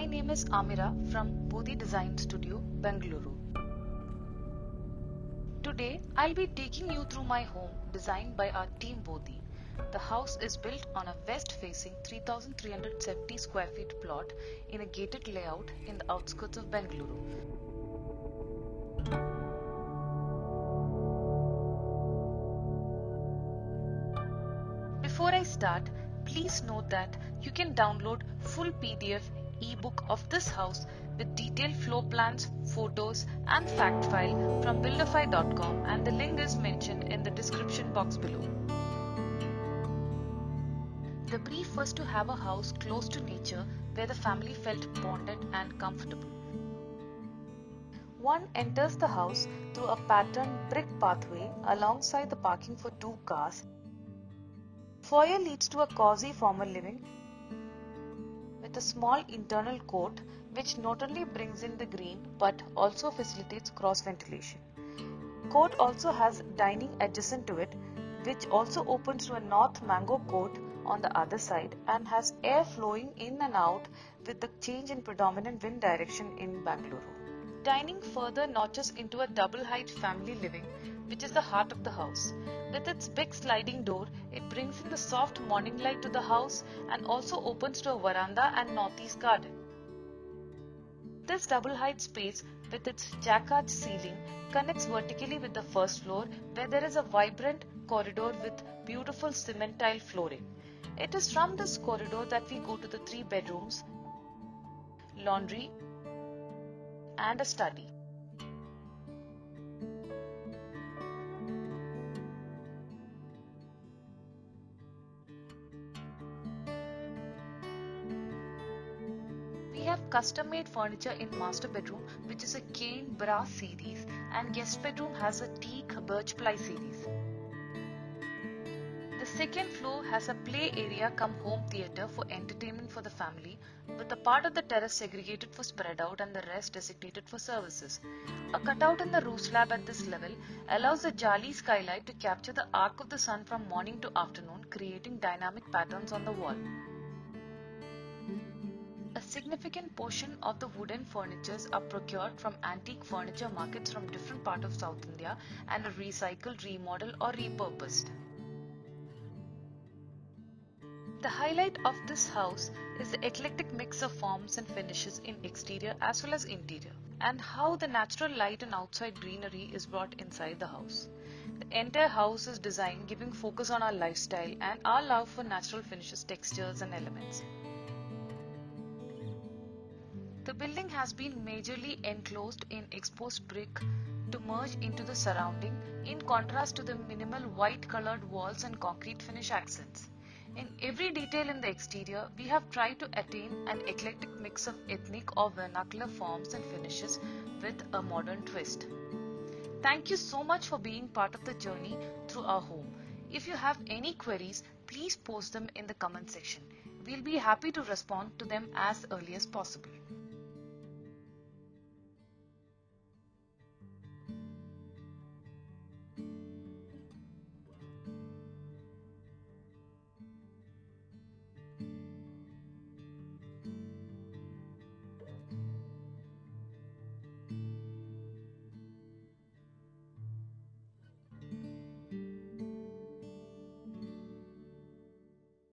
My name is Amirah from Bodhi Design Studio, Bengaluru. Today, I'll be taking you through my home designed by our team Bodhi. The house is built on a west-facing 3,370 square feet plot in a gated layout in the outskirts of Bengaluru. Before I start, please note that you can download full PDF ebook of this house with detailed floor plans, photos and fact file from buildofy.com, and the link is mentioned in the description box below. The brief was to have a house close to nature where the family felt bonded and comfortable. One enters the house through a patterned brick pathway alongside the parking for 2 cars. Foyer leads to a cozy formal living with a small internal court which not only brings in the green but also facilitates cross ventilation. Court also has dining adjacent to it, which also opens to a north mango court on the other side and has air flowing in and out with the change in predominant wind direction in Bengaluru. Dining further notches into a double height family living, which is the heart of the house. With its big sliding door, it brings in the soft morning light to the house and also opens to a veranda and northeast garden. This double height space with its jacquard ceiling connects vertically with the first floor, where there is a vibrant corridor with beautiful cement tile flooring. It is from this corridor that we go to the 3 bedrooms, laundry and a study. We have custom-made furniture in master bedroom, which is a cane brass series, and guest bedroom has a teak birch ply series. The second floor has a play area cum home theatre for entertainment for the family, with a part of the terrace segregated for spread out and the rest designated for services. A cutout in the roof slab at this level allows the Jali skylight to capture the arc of the sun from morning to afternoon, creating dynamic patterns on the wall. A significant portion of the wooden furnitures are procured from antique furniture markets from different parts of South India and are recycled, remodeled or repurposed. The highlight of this house is the eclectic mix of forms and finishes in exterior as well as interior, and how the natural light and outside greenery is brought inside the house. The entire house is designed giving focus on our lifestyle and our love for natural finishes, textures and elements. The building has been majorly enclosed in exposed brick to merge into the surrounding, in contrast to the minimal white colored walls and concrete finish accents. In every detail in the exterior, we have tried to attain an eclectic mix of ethnic or vernacular forms and finishes with a modern twist. Thank you so much for being part of the journey through our home. If you have any queries, please post them in the comment section. We'll be happy to respond to them as early as possible.